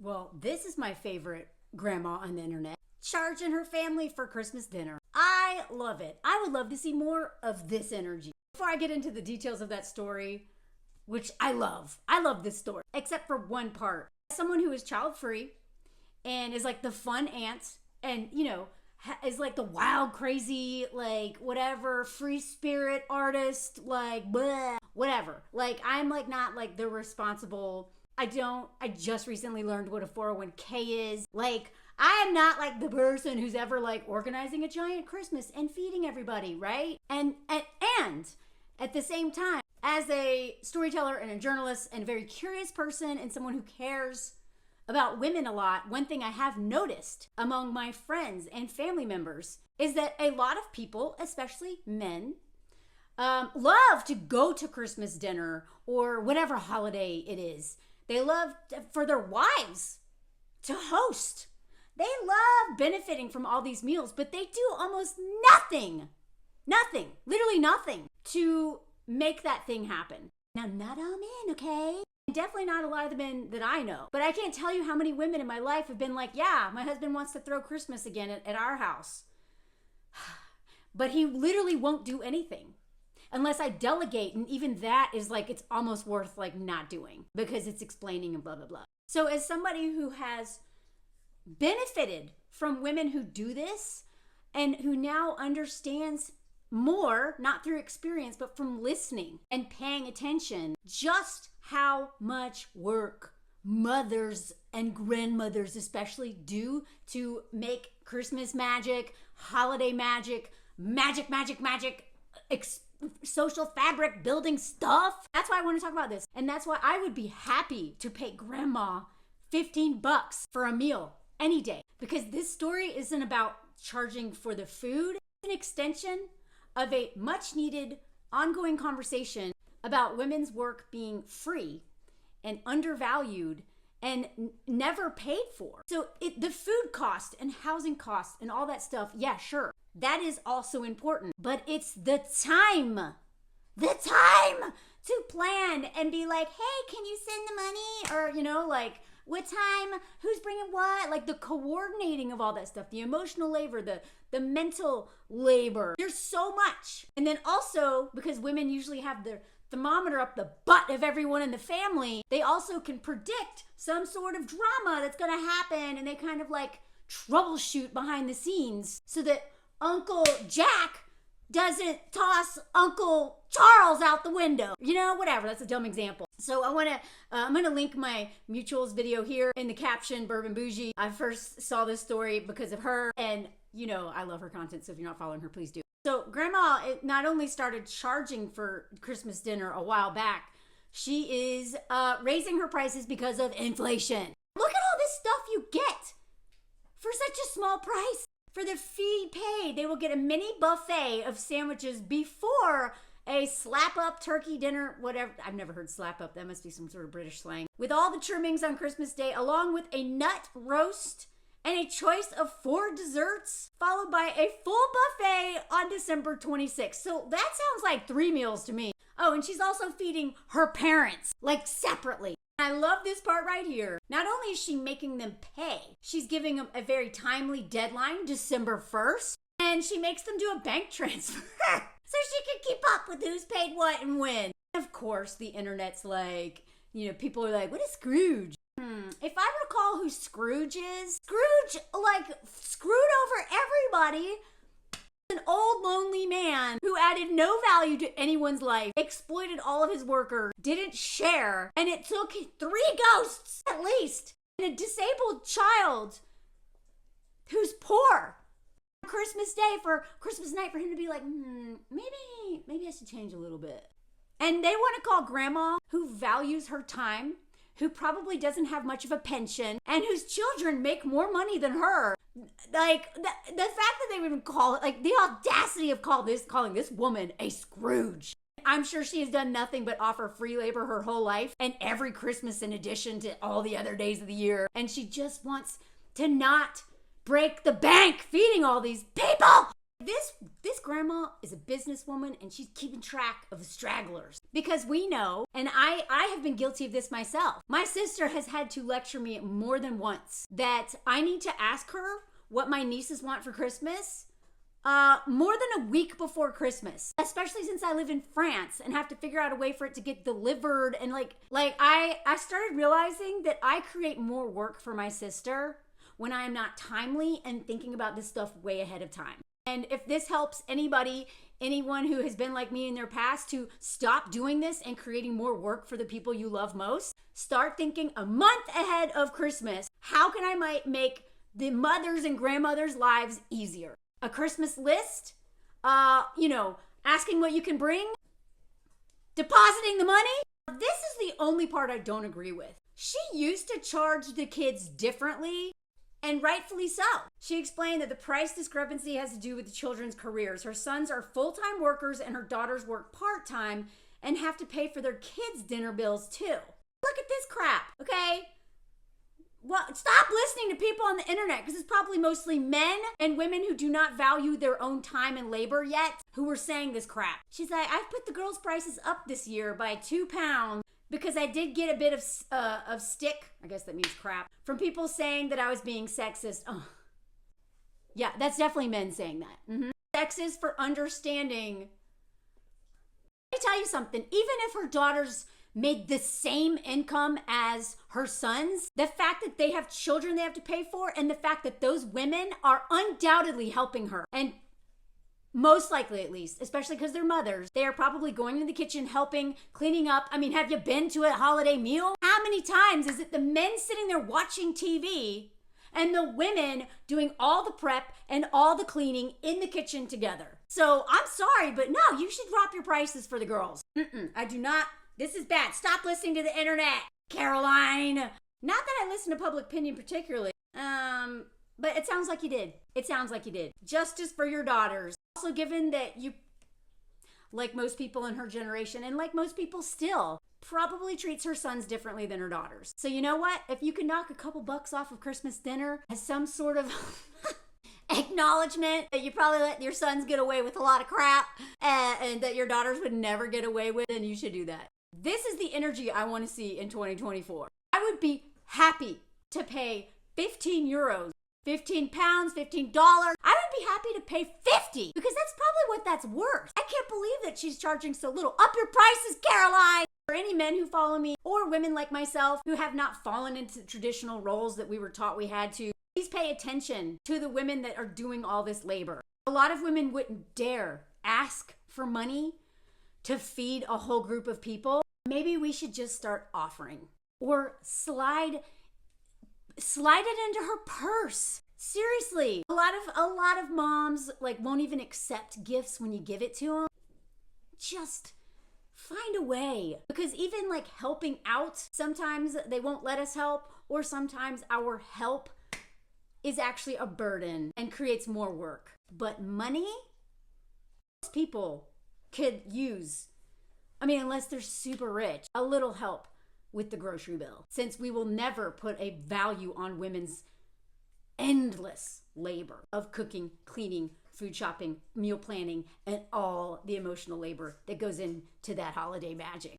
Well, this is my favorite grandma on the internet, charging her family for Christmas dinner. I love it. I would love to see more of this energy. Before I get into the details of that story, which I love this story, except for one part. Someone who is child-free and is like the fun aunt and, you know, is like the wild, crazy, like whatever, free spirit artist, like bleh, whatever. Like I'm like not like the responsible. I just recently learned what a 401k is. Like I am not like the person who's ever like organizing a giant Christmas and feeding everybody, right? And at the same time, as a storyteller and a journalist and a very curious person and someone who cares about women a lot, one thing I have noticed among my friends and family members is that a lot of people, especially men, love to go to Christmas dinner or whatever holiday it is. They love for their wives to host. They love benefiting from all these meals, but they do almost nothing, literally nothing to make that thing happen. Now, not all men, okay? Definitely not a lot of the men that I know. But I can't tell you how many women in my life have been like, yeah, my husband wants to throw Christmas again at our house. But he literally won't do anything unless I delegate. And even that is like, it's almost worth like not doing because it's explaining and blah, blah, blah. So as somebody who has benefited from women who do this and who now understands more, not through experience, but from listening and paying attention, just how much work mothers and grandmothers especially do to make Christmas magic, holiday magic, social fabric building stuff. That's why I want to talk about this. And that's why I would be happy to pay grandma $15 for a meal any day. Because this story isn't about charging for the food. It's an extension of a much needed ongoing conversation about women's work being free and undervalued and never paid for. So the food cost and housing cost and all that stuff, yeah, sure, that is also important. But it's the time to plan and be like, hey, can you send the money? Or, you know, like, what time, who's bringing what, like the coordinating of all that stuff, the emotional labor, the mental labor. There's so much. And then also, because women usually have their thermometer up the butt of everyone in the family, they also can predict some sort of drama that's gonna happen, and they kind of like troubleshoot behind the scenes so that Uncle Jack doesn't toss Uncle Charles out the window. You know, whatever, that's a dumb example. So I'm gonna link my mutuals video here in the caption, Bourbon Bougie. I first saw this story because of her, and you know, I love her content, so if you're not following her, please do. So grandma not only started charging for Christmas dinner a while back, she is raising her prices because of inflation. Look at all this stuff you get for such a small price. For the fee paid, they will get a mini buffet of sandwiches before a slap-up turkey dinner, whatever. I've never heard slap-up. That must be some sort of British slang. With all the trimmings on Christmas Day, along with a nut roast and a choice of 4 desserts, followed by a full buffet on December 26th. So that sounds like 3 meals to me. Oh, and she's also feeding her parents, like separately. I love this part right here. Not only is she making them pay, she's giving them a very timely deadline, December 1st, and she makes them do a bank transfer so she can keep up with who's paid what and when. Of course, the internet's like, you know, people are like, what is Scrooge? If I recall who Scrooge is, Scrooge, like, screwed over everybody. An old lonely man who added no value to anyone's life, exploited all of his workers, didn't share, and it took 3 ghosts at least, and a disabled child who's poor. Christmas Day for Christmas night for him to be like, maybe I should change a little bit. And they want to call grandma, who values her time, who probably doesn't have much of a pension, and whose children make more money than her. Like, the fact that they would even call it, like, the audacity of calling this woman a Scrooge. I'm sure she has done nothing but offer free labor her whole life, and every Christmas in addition to all the other days of the year. And she just wants to not break the bank feeding all these people. This grandma is a businesswoman and she's keeping track of the stragglers. Because we know, and I have been guilty of this myself. My sister has had to lecture me more than once that I need to ask her what my nieces want for Christmas more than a week before Christmas, especially since I live in France and have to figure out a way for it to get delivered. And I started realizing that I create more work for my sister when I am not timely and thinking about this stuff way ahead of time. And if this helps anyone who has been like me in their past to stop doing this and creating more work for the people you love most, start thinking a month ahead of Christmas. How can I make the mothers and grandmothers' lives easier? A Christmas list, asking what you can bring, depositing the money. This is the only part I don't agree with. She used to charge the kids differently, and rightfully so. She explained that the price discrepancy has to do with the children's careers. Her sons are full-time workers and her daughters work part-time and have to pay for their kids' dinner bills too. Look at this crap, okay? Well, stop listening to people on the internet because it's probably mostly men and women who do not value their own time and labor yet who are saying this crap. She's like, I've put the girls' prices up this year by £2 because I did get a bit of stick, I guess that means crap, from people saying that I was being sexist. Oh. Yeah, that's definitely men saying that. Sexist for understanding. Let me tell you something. Even if her daughters made the same income as her sons, the fact that they have children they have to pay for, and the fact that those women are undoubtedly helping her, and most likely at least, especially because they're mothers, they are probably going in the kitchen, helping, cleaning up. I mean, have you been to a holiday meal? How many times is it the men sitting there watching TV and the women doing all the prep and all the cleaning in the kitchen together? So I'm sorry, but no, you should drop your prices for the girls. I do not. This is bad. Stop listening to the internet, Caroline. Not that I listen to public opinion particularly, but it sounds like you did. It sounds like you did. Justice for your daughters. Also, given that you, like most people in her generation, and like most people still, probably treats her sons differently than her daughters. So you know what? If you can knock a couple bucks off of Christmas dinner as some sort of acknowledgement that you probably let your sons get away with a lot of crap and that your daughters would never get away with, then you should do that. This is the energy I want to see in 2024. I would be happy to pay 15 euros, 15 pounds, $15. I would be happy to pay 50 because that's probably what that's worth. I can't believe that she's charging so little. Up your prices, Caroline! For any men who follow me or women like myself who have not fallen into traditional roles that we were taught we had to, please pay attention to the women that are doing all this labor. A lot of women wouldn't dare ask for money to feed a whole group of people. Maybe we should just start offering or slide it into her purse. Seriously, a lot of moms won't even accept gifts when you give it to them. Just find a way, because even helping out, sometimes they won't let us help, or sometimes our help is actually a burden and creates more work. But money, most people could use, unless they're super rich, a little help with the grocery bill, since we will never put a value on women's endless labor of cooking, cleaning, food shopping, meal planning, and all the emotional labor that goes into that holiday magic.